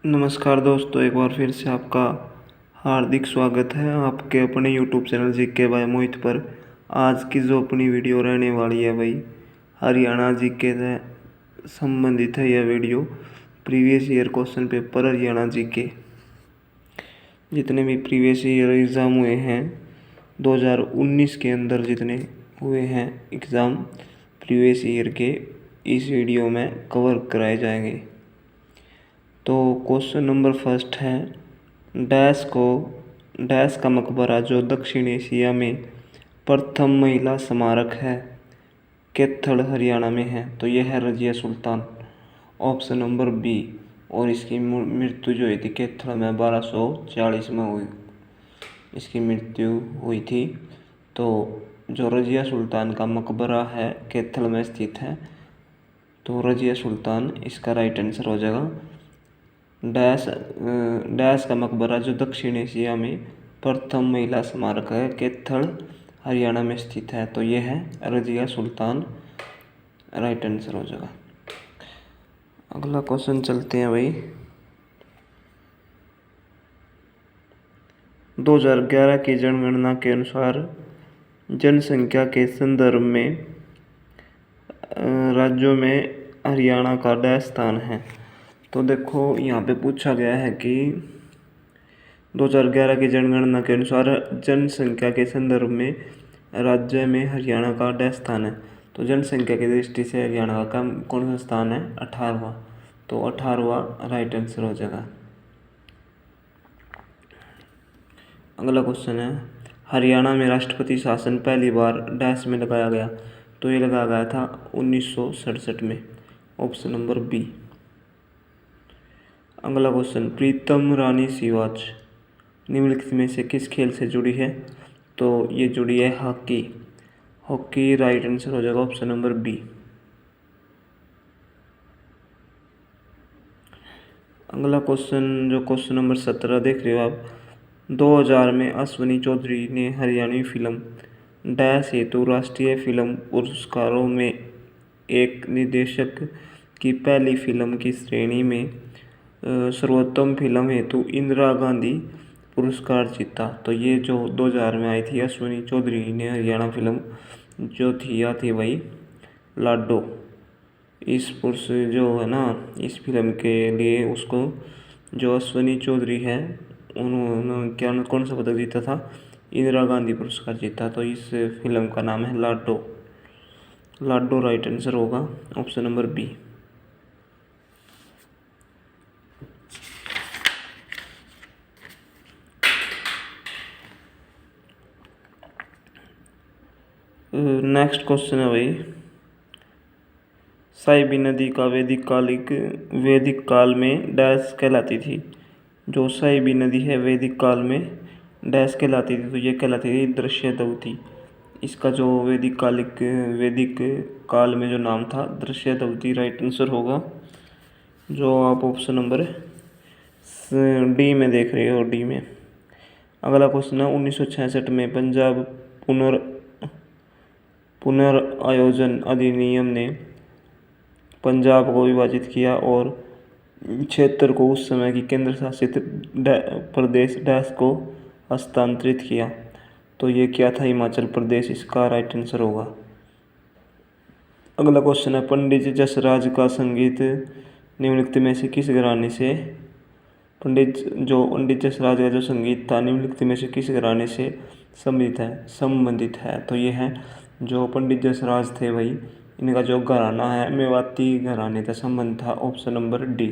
नमस्कार दोस्तों, एक बार फिर से आपका हार्दिक स्वागत है आपके अपने यूट्यूब चैनल जीके बाय मोहित पर। आज की जो अपनी वीडियो रहने वाली है भाई, हरियाणा जीके से संबंधित है यह video. Previous year question paper Haryana GK, जितने भी प्रीवियस ईयर एग्ज़ाम हुए हैं 2019 के अंदर जितने हुए हैं एग्ज़ाम प्रीवियस ईयर के, इस वीडियो में कवर कराए जाएंगे। तो क्वेश्चन नंबर फर्स्ट है, डैश का मकबरा जो दक्षिण एशिया में प्रथम महिला स्मारक है कैथल हरियाणा में है। तो यह है Razia Sultan, option number B. और इसकी मृत्यु जो हुई थी कैथल में 1240 में हुई, इसकी मृत्यु हुई थी। तो जो रजिया सुल्तान का मकबरा है कैथल में स्थित है, तो रजिया सुल्तान इसका राइट आंसर हो जाएगा। डैश का मकबरा जो दक्षिण एशिया में प्रथम महिला स्मारक है कैथल हरियाणा में स्थित है, तो यह है रजिया सुल्तान, राइट आंसर हो जाएगा। अगला क्वेश्चन चलते हैं भाई। 2011 की जनगणना के अनुसार जनसंख्या के संदर्भ में राज्यों में हरियाणा का डैश स्थान है। तो देखो यहाँ पे पूछा गया है कि 2011 की जनगणना के अनुसार जनसंख्या के संदर्भ में राज्य में हरियाणा का डैश स्थान है। तो जनसंख्या की दृष्टि से हरियाणा का कौन सा स्थान है? 18वां। तो 18वां राइट आंसर हो जाएगा। अगला क्वेश्चन है, हरियाणा में राष्ट्रपति शासन पहली बार डैश में लगाया गया। तो ये लगाया गया था 1967 में, ऑप्शन नंबर बी। अगला क्वेश्चन, प्रीतम रानी सिवाच निम्नलिखित में से किस खेल से जुड़ी है? तो ये जुड़ी है हॉकी। हॉकी राइट आंसर हो जाएगा, ऑप्शन नंबर बी। अगला क्वेश्चन, जो क्वेश्चन नंबर 17 देख रहे हो आप, 2000 में अश्विनी चौधरी ने हरियाणवी फिल्म डैश हेतु राष्ट्रीय फिल्म पुरस्कारों में एक निर्देशक की पहली फिल्म की श्रेणी में सर्वोत्तम फिल्म हेतु इंदिरा गांधी पुरस्कार जीता। तो ये जो 2000 में आई थी अश्विनी चौधरी ने हरियाणा फिल्म जो थी या थी वही लाडो। इस पुरुष जो है ना, इस फिल्म के लिए उसको जो अश्विनी चौधरी है उन्होंने क्या कौन सा पदक जीता था? इंदिरा गांधी पुरस्कार जीता। तो इस फिल्म का नाम है लाडो। लाडो राइट आंसर होगा, option number B. Next question है भाई, साइबी नदी का वैदिक काल में डैश कहलाती थी। जो साइबी नदी है वैदिक काल में डैश कहलाती थी, तो ये कहलाती थी दृश्यद्वती। इसका जो वैदिक काल में जो नाम था दृश्यद्वती, राइट आंसर होगा, जो आप ऑप्शन नंबर डी में देख रहे हो, डी में। अगला क्वेश्चन है, 1966 में पंजाब पुनर्आयोजन अधिनियम ने पंजाब को विभाजित किया और क्षेत्र को उस समय की केंद्र शासित प्रदेश डैश को हस्तांतरित किया। तो ये क्या था? हिमाचल प्रदेश, इसका राइट आंसर होगा। अगला क्वेश्चन है, पंडित जसराज का संगीत निम्नलिखित में से किस घराने से पंडित जसराज का जो संगीत था निम्नलिखित में से किस घराने से संबंधित है? तो ये है जो पंडित जसराज थे भाई, इनका जो घराना है मेवाती घराने का संबंध था, ऑप्शन नंबर डी।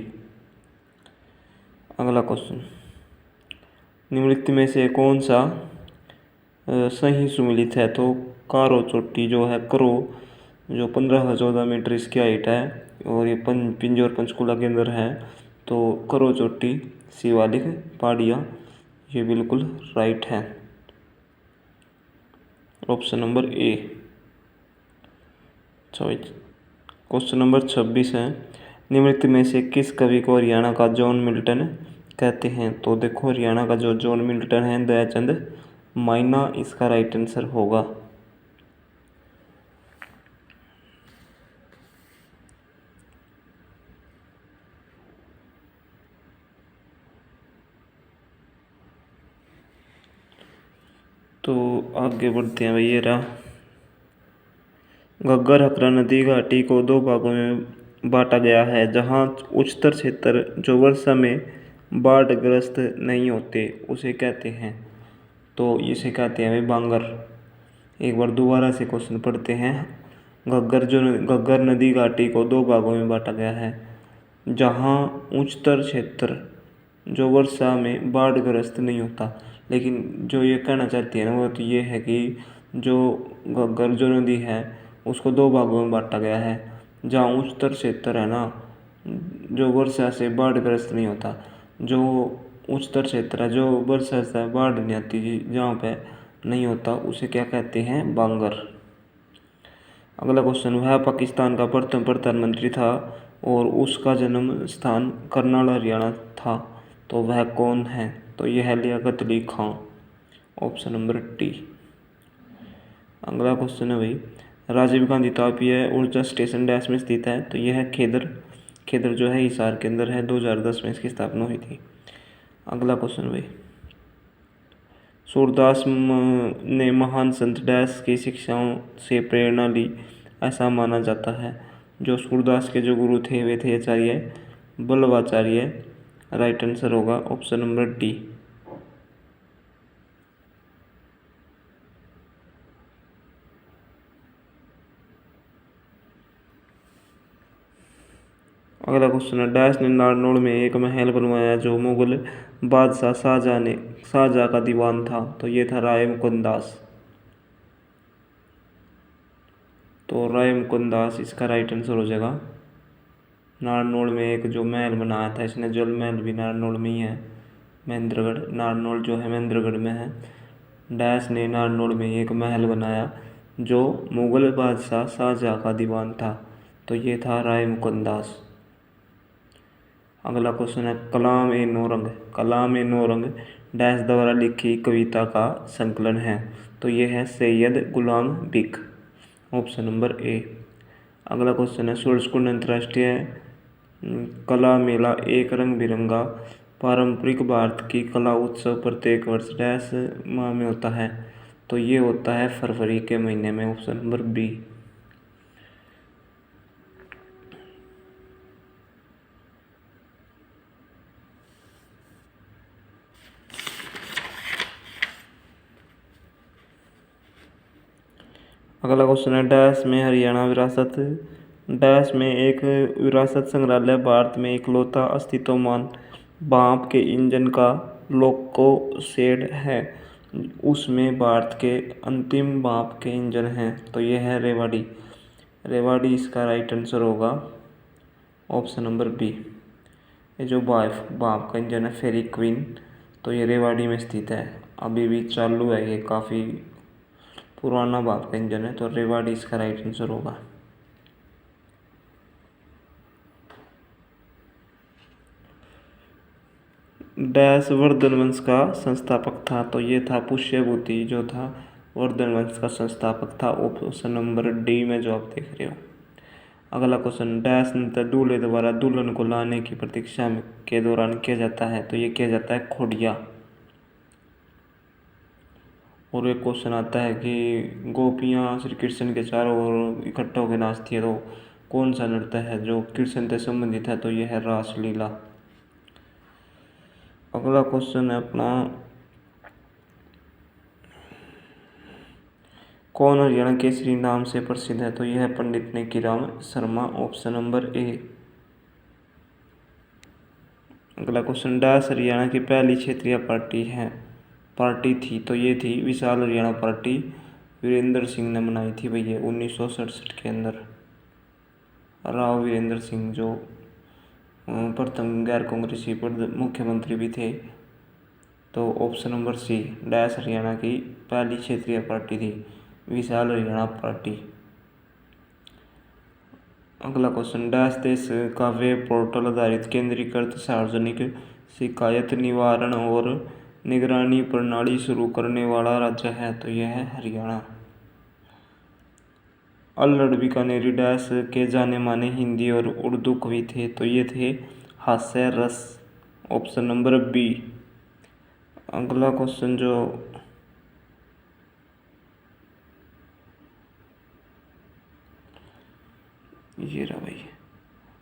अगला क्वेश्चन, निम्नलिखित में से कौन सा सही सुमेलित है? तो कारो चोटी जो है, करो जो 1514 मीटर इसकी हाइट है और ये पिंजौर पंचकूला के अंदर है। तो करो चोटी शिवालिक पहाड़ियाँ, ये बिल्कुल राइट है, ऑप्शन नंबर ए। क्वेश्चन नंबर 26 है, निम्नलिखित में से किस कवि को हरियाणा का जॉन मिल्टन कहते हैं? तो देखो हरियाणा का जो जॉन मिल्टन है दयाचंद माइना, इसका राइट आंसर होगा। तो आगे बढ़ते हैं भाई। ये रहा, घग्गर हकरा नदी घाटी को दो भागों में बांटा गया है, जहां उच्चतर क्षेत्र जो वर्षा में बाढ़ग्रस्त नहीं होते उसे कहते हैं, तो इसे कहते हैं भाई बांगर। एक बार दोबारा से क्वेश्चन पढ़ते हैं। घग्गर नदी घाटी को दो भागों में बांटा गया है, जहां उच्चतर क्षेत्र जो वर्षा में बाढ़ग्रस्त नहीं होता। लेकिन जो ये कहना चाहती है ना, वो तो ये है कि जो घग्गर जो नदी है उसको दो भागों में बांटा गया है, जहाँ उच्चतर क्षेत्र है ना, जो वर्षा से बाढ़ग्रस्त नहीं होता। जो उच्चतर क्षेत्र है, जो वर्षा से बाढ़ नहीं आती, जहाँ पे नहीं होता, उसे क्या कहते हैं, बांगर। अगला क्वेश्चन, वह पाकिस्तान का प्रथम प्रधानमंत्री था और उसका जन्म स्थान करनाल हरियाणा था, तो वह कौन है? तो यह है लियाकत अली खां, ऑप्शन नंबर टी। अगला क्वेश्चन है भाई, राजीव गांधी तापीय ऊर्जा स्टेशन डैश में स्थित है, तो यह है खेदर। खेदर जो है हिसार के अंदर है, 2010 में इसकी स्थापना हुई थी। अगला क्वेश्चन भाई, सूरदास ने महान संत डैश की शिक्षाओं से प्रेरणा ली, ऐसा माना जाता है। जो सूरदास के जो गुरु थे वे थे आचार्य बल्लभाचार्य। राइट आंसर होगा ऑप्शन नंबर डी। अगला क्वेश्चन है, डैश ने नारनौल में एक महल बनवाया जो मुगल बादशाह शाहजहाँ का दीवान था, तो ये था राय मुकुंद दास। तो राय मुकुंद दास इसका राइट आंसर हो जाएगा। नारनौल में एक जो महल बनाया था इसने, जल महल भी नारनौल में ही है, महेंद्रगढ़। नारनौल जो है महेंद्रगढ़ में है। डैश ने नारनौल में एक महल बनाया जो मुगल बादशाह शाहजहाँ का दीवान था, तो ये था राय मुकुंद दास। अगला क्वेश्चन है, कलाम ए नौरंग। कलाम ए नौरंग डैश द्वारा लिखी कविता का संकलन है, तो ये है सैयद गुलाम बिक, ऑप्शन नंबर ए। अगला क्वेश्चन है, सूरजकुंड अंतर्राष्ट्रीय कला मेला एक रंग बिरंगा पारंपरिक भारत की कला उत्सव प्रत्येक वर्ष डैश माह में होता है, तो ये होता है फरवरी के महीने में, ऑप्शन नंबर बी। अगला क्वेश्चन है, डैश में हरियाणा विरासत डैश में एक विरासत संग्रहालय भारत में इकलौता अस्तित्वमान भाप के इंजन का लोको शेड है, उसमें भारत के अंतिम भाप के इंजन हैं, तो यह है रेवाड़ी। रेवाड़ी इसका राइट आंसर होगा, ऑप्शन नंबर बी। ये जो भाप का इंजन है फेरी क्वीन, तो ये रेवाड़ी में स्थित है, अभी भी चालू है, ये काफ़ी पुराना भाप का इंजन है, तो रेवाड़ी इसका राइट आंसर होगा। डैश वर्धन वंश का संस्थापक था, तो ये था पुष्यभूति जो था वर्धन वंश का संस्थापक था, ऑप्शन नंबर डी में जो आप देख रहे हो। अगला क्वेश्चन, डैश नृत्य दूल्हे द्वारा दुल्हन को लाने की प्रतीक्षा के दौरान किया जाता है, तो ये किया जाता है खोड़िया। और एक क्वेश्चन आता है कि गोपियाँ श्री कृष्ण के चारों ओर इकट्ठा होकर नाचती है, तो कौन सा नृत्य है जो कृष्ण से संबंधित है, तो यह है रासलीला। अगला क्वेश्चन है अपना, कौन हरियाणा केसरी नाम से प्रसिद्ध है, तो यह है Pandit Nekiram Sharma, option number A. अगला क्वेश्चन, डैश हरियाणा की पहली क्षेत्रीय पार्टी थी, तो ये थी विशाल हरियाणा पार्टी, वीरेंद्र सिंह ने बनाई थी भैया 1967 के अंदर। राव वीरेंद्र सिंह जो प्रथम गैर कांग्रेसी मुख्यमंत्री भी थे, तो option number C, dash Haryana की पहली क्षेत्रीय पार्टी थी विशाल हरियाणा पार्टी। अगला क्वेश्चन, डैश देश का वेब पोर्टल आधारित केंद्रीकृत सार्वजनिक शिकायत निवारण और निगरानी प्रणाली शुरू करने वाला राज्य है, तो यह है हरियाणा। अल्लड़ बीकानेरी डैश के जाने माने हिंदी और उर्दू कवि थे, तो ये थे हास्य रस, ऑप्शन नंबर बी। अगला क्वेश्चन जो ये रहा भाई।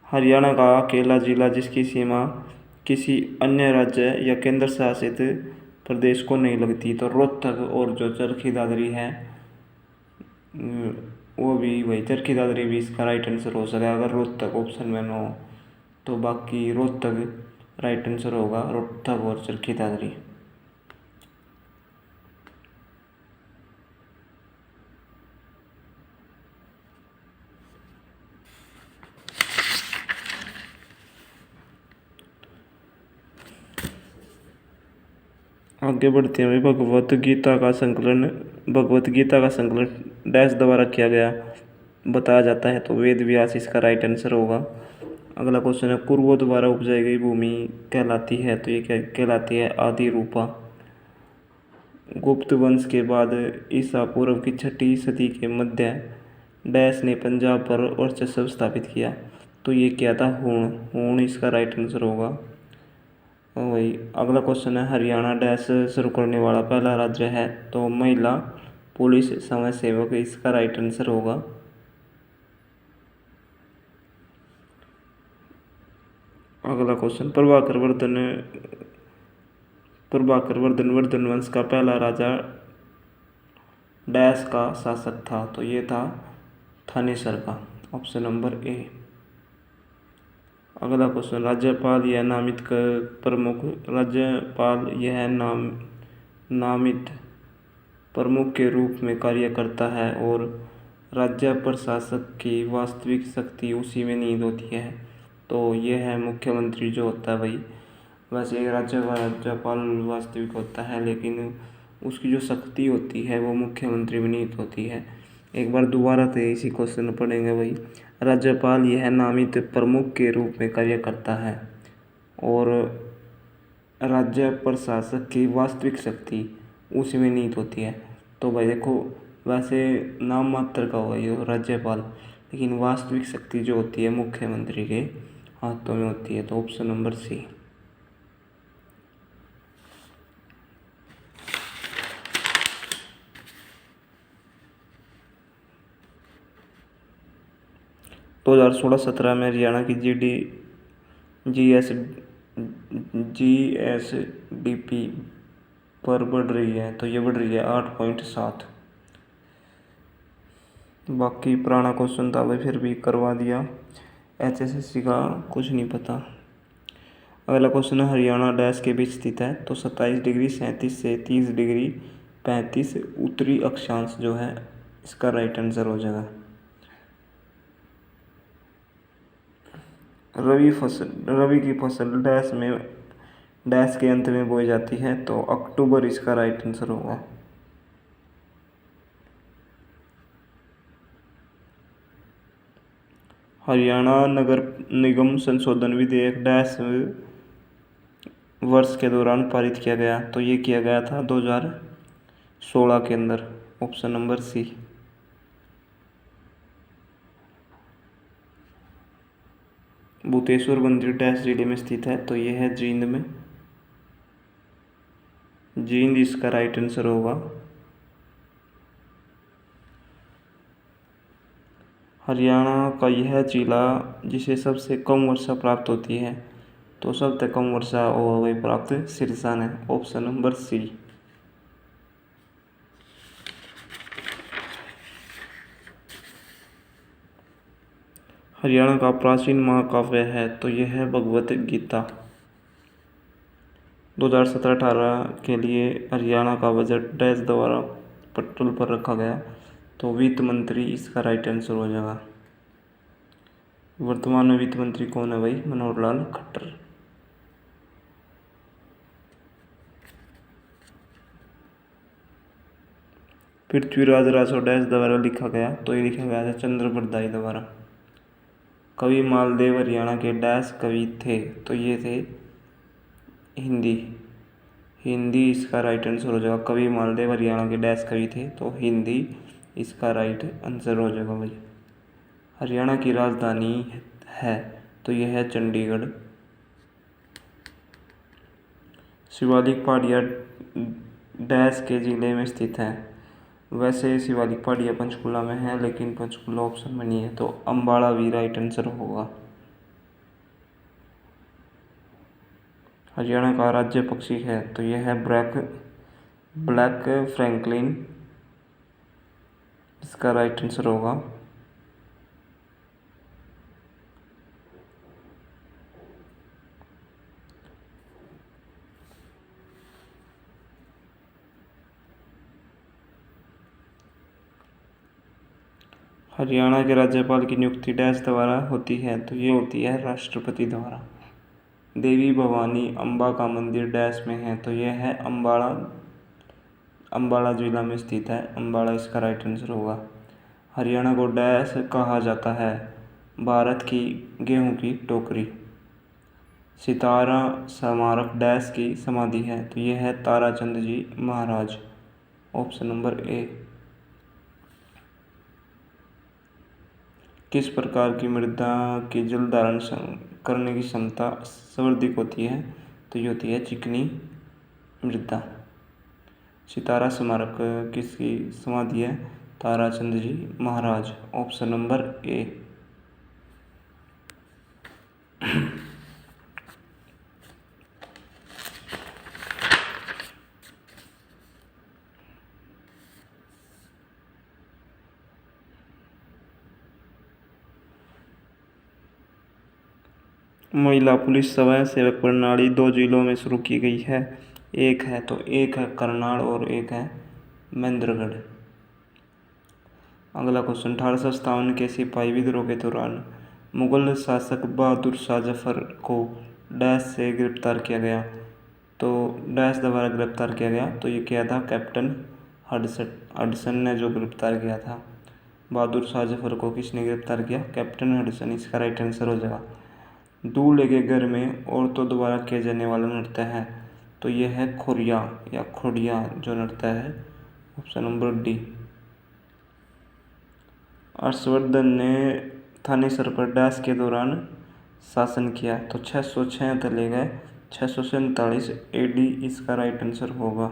हरियाणा का अकेला जिला जिसकी सीमा किसी अन्य राज्य या केंद्र शासित प्रदेश को नहीं लगती, तो रोहतक और जो चरखी दादरी है वो भी भाई, चरखी दादरी भी इसका राइट आंसर हो सका अगर रोहतक ऑप्शन में ना हो तो। बाकी रोहतक राइट आंसर होगा, रोहतक और चरखी दादरी। आगे बढ़ते हैं। भगवत गीता का संकलन डैश द्वारा किया गया बताया जाता है, तो वेद व्यास इसका राइट आंसर होगा। अगला क्वेश्चन है, कुरुओं द्वारा उपजाई गई भूमि कहलाती है, तो ये क्या कहलाती है? आदि रूपा। गुप्त वंश के बाद ईसा पूर्व की 6वीं सदी के मध्य डैश ने पंजाब पर वर्चस्व स्थापित किया, तो ये क्या था? हूण। हूण इसका राइट आंसर होगा। वही अगला क्वेश्चन है, हरियाणा डैश शुरू करने वाला पहला राज्य है, तो महिला पुलिस समाज सेवक इसका राइट आंसर होगा। अगला क्वेश्चन, प्रभाकर वर्धन वंश का पहला राजा डैश का शासक था, तो ये था थानेसर का, ऑप्शन नंबर ए। अगला क्वेश्चन, राज्यपाल यह नामित प्रमुख के रूप में कार्य करता है और राज्य प्रशासक की वास्तविक शक्ति उसी में निहित होती है, तो यह है मुख्यमंत्री जो होता है भाई। वैसे एक राज्य का राज्यपाल वास्तविक होता है, लेकिन उसकी जो शक्ति होती है वो मुख्यमंत्री में निहित होती है। एक बार दोबारा से इसी क्वेश्चन पढ़ेंगे भाई। राज्यपाल यह नामित प्रमुख के रूप में कार्य करता है और राज्य प्रशासक की वास्तविक शक्ति उसी में निहित होती है। तो भाई देखो, वैसे नाम मात्र का होगा ये राज्यपाल, लेकिन वास्तविक शक्ति जो होती है मुख्यमंत्री के हाथों में होती है, तो ऑप्शन नंबर सी। तो 2016-17 में हरियाणा की जीएसडीपी पर बढ़ रही है, तो ये बढ़ रही है 8.7। बाकी पुराना क्वेश्चन था भाई, फिर भी करवा दिया। एचएसएससी का कुछ नहीं पता। अगला क्वेश्चन है, हरियाणा डैश के बीच स्थित है, तो 27 डिग्री 37 से 30 डिग्री 35 उत्तरी अक्षांश जो है इसका राइट आंसर हो जाएगा। रवि की फसल डैश के अंत में बोई जाती है, तो अक्टूबर इसका राइट आंसर होगा। हरियाणा नगर निगम संशोधन विधेयक डैश वर्ष के दौरान पारित किया गया, तो ये किया गया था 2016 के अंदर, ऑप्शन नंबर सी। भूतेश्वर मंदिर डैश जिले में स्थित है, तो यह है जींद में। जींद इसका राइट आंसर होगा। हरियाणा का यह जिला जिसे सबसे कम वर्षा प्राप्त होती है, तो सबसे कम वर्षा हो गई प्राप्त सिरसा ने, ऑप्शन नंबर सी। हरियाणा का प्राचीन महाकाव्य है, तो यह है भगवत गीता। 2017-18 के लिए हरियाणा का बजट डैश द्वारा पटल पर रखा गया, तो वित्त मंत्री इसका राइट आंसर हो जाएगा। वर्तमान में वित्त मंत्री कौन है भाई? मनोहर लाल खट्टर। पृथ्वीराज राठौर डैश द्वारा लिखा गया, तो ये लिखा गया था चंद्र बरदाई द्वारा। कवि मालदेव हरियाणा के डैश कवि थे, तो ये थे हिंदी इसका राइट आंसर हो जाएगा। कवि मालदेव हरियाणा के डैश कवि थे, तो हिंदी इसका राइट आंसर हो जाएगा भाई। हरियाणा की राजधानी है, तो यह है चंडीगढ़। शिवालिक पहाड़ियाँ डैश के जिले में स्थित है, वैसे शिवालिक पहाड़ियाँ पंचकुला में है, लेकिन पंचकुला ऑप्शन में नहीं है, तो अम्बाड़ा भी राइट आंसर होगा। हरियाणा का राज्य पक्षी है तो यह है ब्लैक फ्रैंकलिन, इसका राइट आंसर होगा। हरियाणा के राज्यपाल की नियुक्ति डैश द्वारा होती है, तो ये होती है राष्ट्रपति द्वारा। देवी भवानी अम्बा का मंदिर डैश में है, तो यह है अम्बाड़ा जिला में स्थित है, अम्बाड़ा इसका राइट आंसर होगा। हरियाणा को डैश कहा जाता है, भारत की गेहूं की टोकरी। सितारा स्मारक डैश की समाधि है, तो यह है ताराचंद जी महाराज, ऑप्शन नंबर ए। किस प्रकार की मृदा की जल धारण करने की क्षमता सर्वाधिक होती है, तो ये होती है चिकनी मृदा। सितारा स्मारक किसकी समाधि है, ताराचंद जी महाराज, ऑप्शन नंबर ए। महिला पुलिस स्वयं सेवक प्रणाली 2 जिलों में शुरू की गई है, एक है करनाल और एक है महेंद्रगढ़। अगला क्वेश्चन, 1857 के सिपाही विद्रोह के दौरान मुगल शासक बहादुर शाह जफर को डैश से गिरफ्तार किया गया, तो डैश द्वारा गिरफ्तार किया गया, तो ये किया था कैप्टन हडसन ने जो गिरफ्तार किया था। बहादुर शाह जफर को किसने गिरफ्तार किया, कैप्टन हडसन, इसका राइट आंसर हो जाएगा। दूल्हे के घर में औरतों द्वारा किया जाने वाला नृत्य है, तो यह है खोरिया या खोड़िया जो नृत्य है, ऑप्शन नंबर डी। हर्षवर्धन ने थानेसर पर डैश के दौरान शासन किया, तो 606 ले गए, 647 AD इसका राइट आंसर होगा।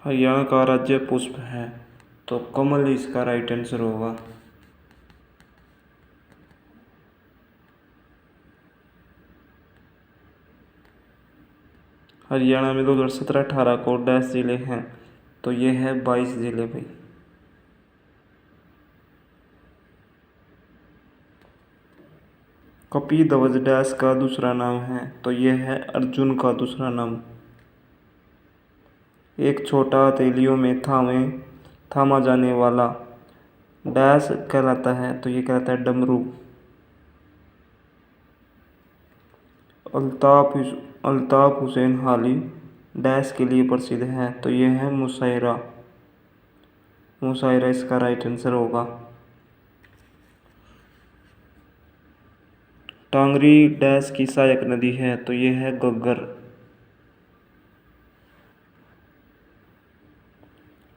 हरियाणा का राज्य पुष्प है, तो कमल इसका राइट आंसर होगा। हरियाणा में 2017-18 को डैश जिले हैं, तो ये है 22 जिले भाई। कपिध्वज डैश का दूसरा नाम है, तो यह है अर्जुन का दूसरा नाम। एक छोटा हथेलियों में थामा जाने वाला डैश कहलाता है, तो ये कहलाता है डमरू। अल्ताफ हुसैन हाली डैश के लिए प्रसिद्ध है, तो यह है मुशायरा इसका राइट आंसर होगा। टांगरी डैश की सहायक नदी है, तो यह है घग्गर।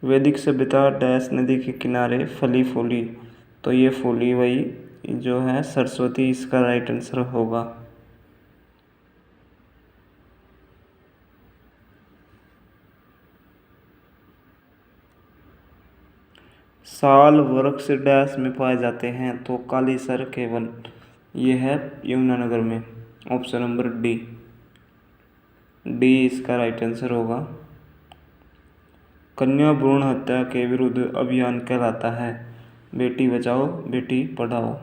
वैदिक सभ्यता डैश नदी के किनारे फली फूली, तो ये फूली वही जो है सरस्वती, इसका राइट आंसर होगा। साल वृक्ष डैश में पाए जाते हैं, तो कालीसर केवल, ये है यमुनानगर में, ऑप्शन नंबर डी इसका राइट आंसर होगा। कन्या भ्रूण हत्या के विरुद्ध अभियान कहलाता है, बेटी बचाओ बेटी पढ़ाओ।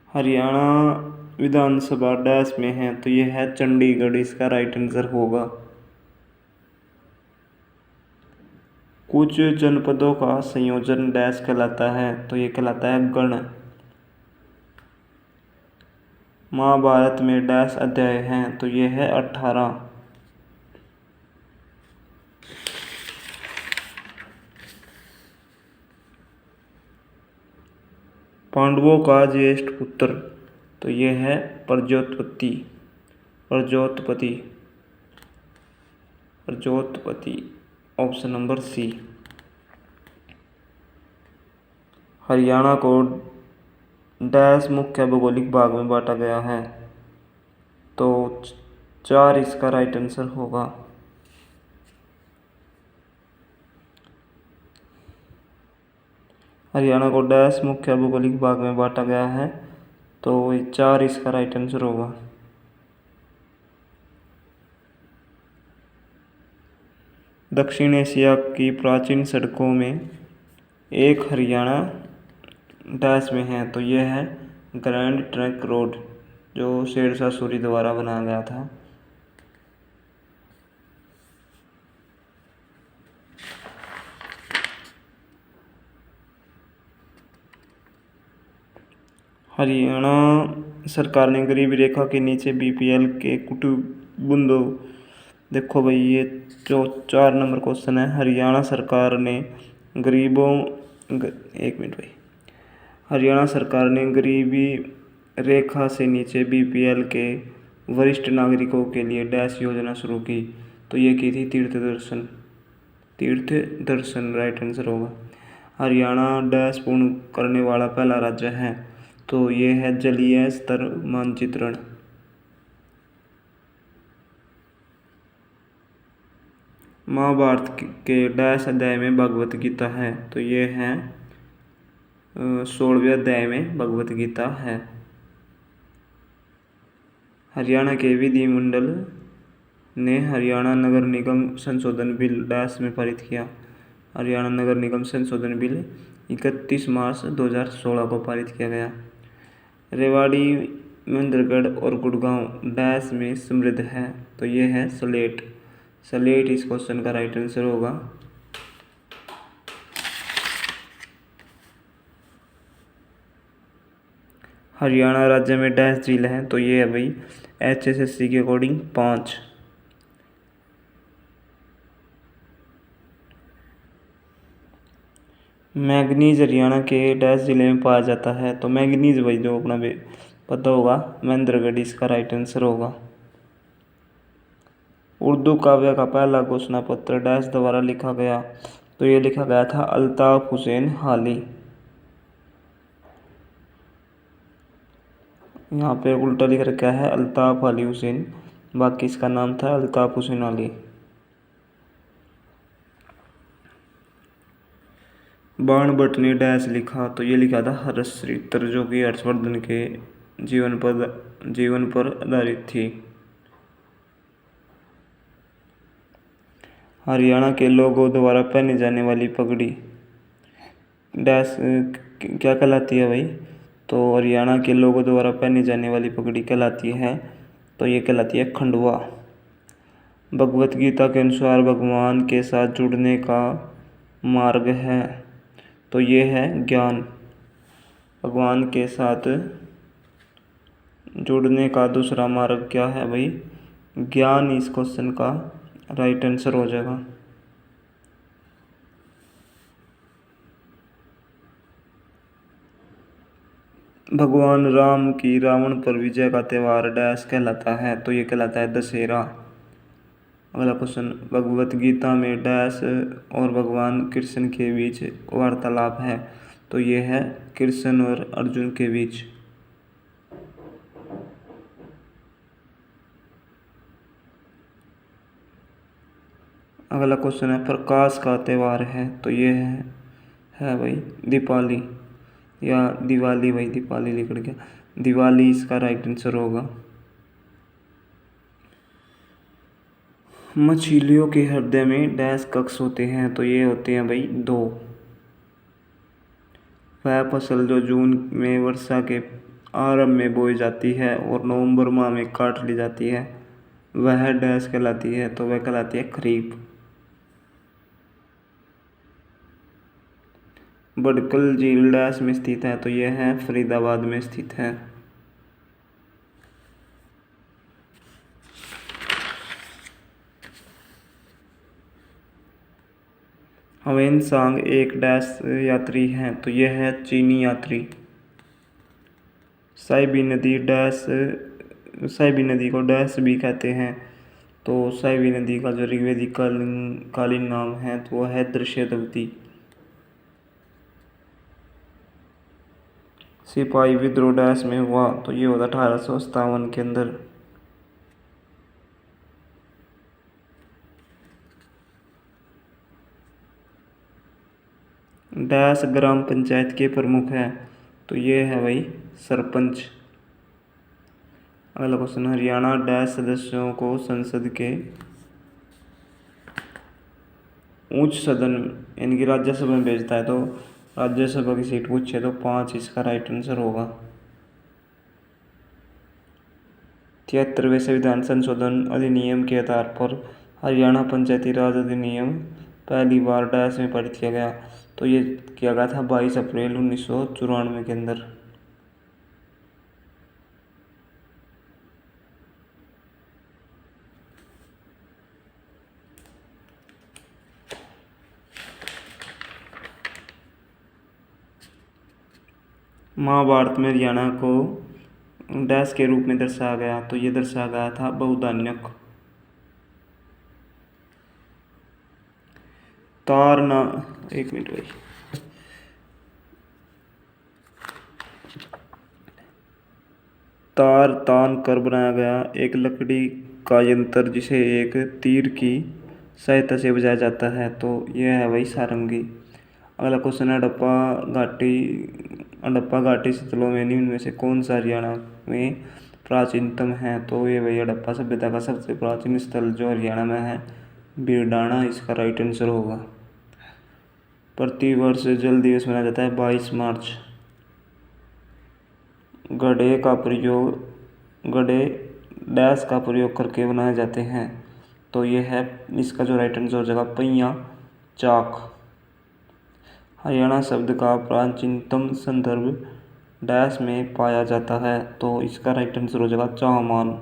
हरियाणा विधानसभा डैश में है, तो यह है चंडीगढ़, इसका राइट आंसर होगा। कुछ जनपदों का संयोजन डैश कहलाता है, तो ये कहलाता है गण। महाभारत में डैश अध्याय हैं, तो ये है 18। पांडवों का ज्येष्ठ पुत्र, तो ये है Prajapati, option number C. Haryana को डैश मुख्य भौगोलिक भाग में बांटा गया है। तो 4 इसका राइट आंसर होगा। हरियाणा को डैश मुख्य भौगोलिक भाग में बांटा गया है, तो 4 इसका राइट आंसर होगा। दक्षिण एशिया की प्राचीन सड़कों में एक हरियाणा डैश में है, तो यह है ग्रैंड ट्रंक रोड, जो शेरशाह सूरी द्वारा बनाया गया था। हरियाणा सरकार ने गरीबी रेखा के नीचे बीपीएल के कुटुंबों, देखो भाई ये जो 4 नंबर क्वेश्चन है, हरियाणा सरकार ने गरीबों एक मिनट भाई, हरियाणा सरकार ने गरीबी रेखा से नीचे बीपीएल के वरिष्ठ नागरिकों के लिए डैश योजना शुरू की, तो ये की थी तीर्थ दर्शन राइट आंसर होगा। हरियाणा डैश पूर्ण करने वाला पहला राज्य है, तो ये है जलीय स्तर मानचित्रण। महाभारत के डैश अध्याय में भगवत गीता है, तो ये है 16वें अध्याय में भगवत गीता है। हरियाणा के विधिमंडल ने हरियाणा नगर निगम संशोधन बिल डैश में पारित किया। हरियाणा नगर निगम संशोधन बिल 31 मार्च 2016 को पारित किया गया। रेवाड़ी, महेंद्रगढ़ और गुड़गांव डैश में समृद्ध है, तो ये है सलेट इस क्वेश्चन का राइट आंसर होगा। हरियाणा राज्य में डैश झील है, तो ये है भाई HSSC के अकॉर्डिंग 5। मैंगनीज हरियाणा के डैश जिले में पाया जाता है, तो मैंगनीज भाई जो अपना पता होगा महेंद्रगढ़ इसका राइट आंसर होगा। उर्दू काव्य का पहला घोषणा पत्र डैश द्वारा लिखा गया, तो ये लिखा गया था अल्ताफ हुसैन हाली। यहाँ पे उल्टा लिख रखा है अल्ताफ अली हुसैन, बाकी इसका नाम था अल्ताफ हुसैन अली। बाणभट्ट ने डैश लिखा, तो ये लिखा था हर्षचरित्र, जो कि हर्षवर्धन के जीवन पर आधारित थी। हरियाणा के लोगों द्वारा पहनी जाने वाली पगड़ी डैश क्या कहलाती है भाई? तो हरियाणा के लोगों द्वारा पहनी जाने वाली पगड़ी कहलाती है, तो ये कहलाती है खंडवा। भगवत गीता के अनुसार भगवान के साथ जुड़ने का मार्ग है, तो ये है ज्ञान। भगवान के साथ जुड़ने का दूसरा मार्ग क्या है भाई? ज्ञान इस क्वेश्चन का राइट आंसर हो जाएगा। भगवान राम की रावण पर विजय का त्यौहार डैश कहलाता है, तो ये कहलाता है दशहरा। अगला क्वेश्चन, भगवत गीता में डैश और भगवान कृष्ण के बीच वार्तालाप है, तो ये है कृष्ण और अर्जुन के बीच। अगला क्वेश्चन है प्रकाश का त्यौहार है, तो ये है भाई दीपावली या दिवाली, भाई दीपावली लिख गया, दिवाली इसका राइट आंसर होगा। मछलियों के हृदय में डैश कक्ष होते हैं, तो ये होते हैं भाई 2। वह फसल जो जून में वर्षा के आरंभ में बोई जाती है और नवंबर माह में काट ली जाती है, वह डैश कहलाती है, तो वह कहलाती है खरीफ। बडकल झील डैश में स्थित है, तो यह है फरीदाबाद में स्थित है। ह्वेनसांग एक डैश यात्री हैं, तो यह है चीनी यात्री। साइबी नदी को डैश भी कहते हैं, तो साइबी नदी का जो ऋग्वेदिक कालीन नाम है, तो वह है दृश्यवती। सिपाही विद्रोह डैश में हुआ, तो ये होता 1857 के अंदर। डैश ग्राम पंचायत के प्रमुख है, तो ये है भाई सरपंच। अगला क्वेश्चन, हरियाणा डैश सदस्यों को संसद के उच्च सदन यानी कि राज्यसभा में भेजता है, तो राज्यसभा की सीट पूछे तो 5 इसका राइट आंसर होगा। 73वें संविधान संशोधन अधिनियम के आधार पर हरियाणा पंचायती राज अधिनियम पहली बार डैश में पारित किया गया, तो ये किया गया था 22 अप्रैल 1994 के अंदर। महाभारत में हरियाणा को डैश के रूप में दर्शाया गया, तो ये दर्शाया गया था बहुधान्यक। तारना, एक मिनट भाई, तार तान कर बनाया गया एक लकड़ी का यंत्र जिसे एक तीर की सहायता से बजाया जाता है, तो यह है भाई सारंगी। अगला क्वेश्चन है, हड़प्पा घाटी स्थलों में निम्न में से कौन सा हरियाणा में प्राचीनतम है, तो ये भाई हड़प्पा सभ्यता का सबसे प्राचीन स्थल जो हरियाणा में है बीरडाना इसका राइट आंसर होगा। प्रतिवर्ष जल दिवस मनाया जाता है 22 मार्च। गड्ढे डैश का प्रयोग करके बनाए जाते हैं, तो ये है इसका जो राइट आंसर हो जाएगा पहिया चाक। हरियाणा शब्द का प्राचीनतम संदर्भ डैश में पाया जाता है, तो इसका राइट आंसर हो जाएगा चाहमान।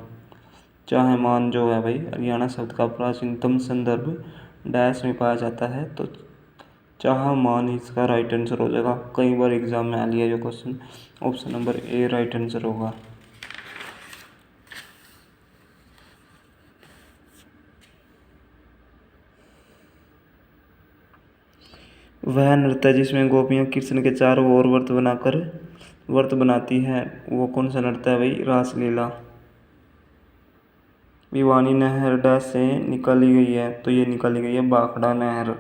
चाहमान जो है भाई हरियाणा शब्द का प्राचीनतम संदर्भ डैश में पाया जाता है, तो चाहमान इसका राइट आंसर हो जाएगा। कई बार एग्जाम में आ लिया जो क्वेश्चन, ऑप्शन नंबर ए राइट आंसर होगा। वह नृत्य जिसमें गोपियां कृष्ण के चारों ओर व्रत बनाती है, वो कौन सा नृत्य है भाई? रासलीला। भिवानी नहर डैश से निकाली गई है, तो ये निकाली गई है भाखड़ा नहर।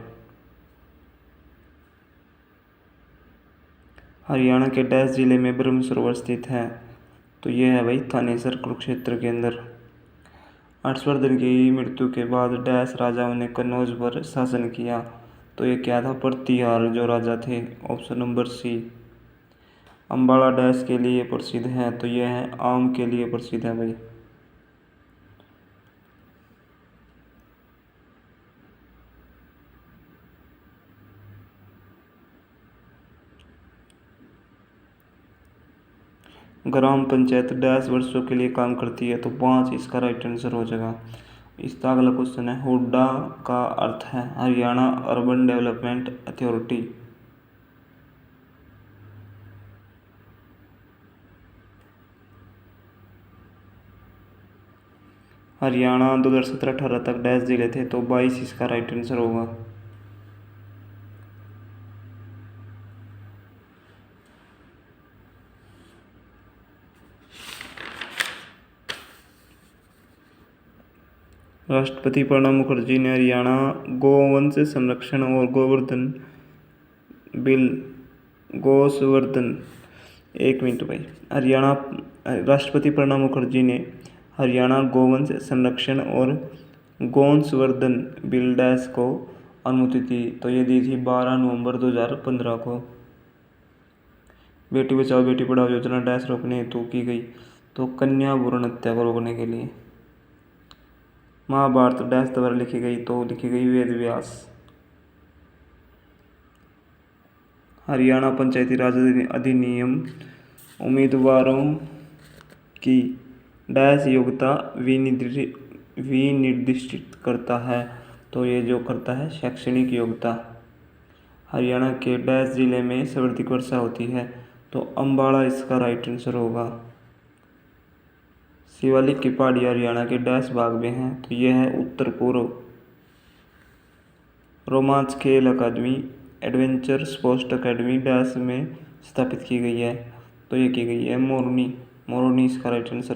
हरियाणा के डैश जिले में ब्रह्म सरोवर स्थित है, तो ये है भाई थानेसर कुरुक्षेत्र के अंदर। हर्षवर्धन की मृत्यु के बाद डैश राजाओं ने कन्नौज पर शासन किया, तो ये क्या था? प्रतिहार जो राजा थे, option number C. Ambada dash के लिए प्रसिद्ध है, तो यह है आम के लिए प्रसिद्ध है भाई। ग्राम पंचायत डैश वर्षों के लिए काम करती है, तो 5 इसका राइट आंसर हो जाएगा। इसका अगला क्वेश्चन है, हुड्डा का अर्थ है Haryana urban development authority. Haryana 2017-18 तक डैश जिले थे, तो 22 इसका राइट आंसर होगा। राष्ट्रपति प्रणब मुखर्जी ने हरियाणा गोवंश संरक्षण और गोसंवर्धन, एक मिनट भाई, राष्ट्रपति प्रणब मुखर्जी ने हरियाणा गोवंश संरक्षण और गोसंवर्धन बिल डैश को अनुमति दी, तो ये दी थी 12 नवंबर 2015 को। बेटी बचाओ बेटी पढ़ाओ योजना डैश रोकने हेतु की गई, तो कन्या भ्रूण हत्या को रोकने के लिए। महाभारत डैश द्वारा लिखी गई, तो लिखी गई वेद व्यास। हरियाणा पंचायती राज अधिनियम उम्मीदवारों की डैश योग्यता विनिर्दिष्ट करता है, तो ये जो करता है शैक्षणिक योग्यता। हरियाणा के डैश जिले में सर्वाधिक वर्षा होती है, तो अम्बाड़ा इसका राइट आंसर होगा। शिवालिक की पहाड़ी हरियाणा के डैश भाग में है, तो यह है उत्तर पूर्व। रोमांच खेल अकादमी एडवेंचर स्पोर्ट्स अकादमी डैश में स्थापित की गई है, तो ये की गई है मोरनी। मोरनी इसका राइट आंसर।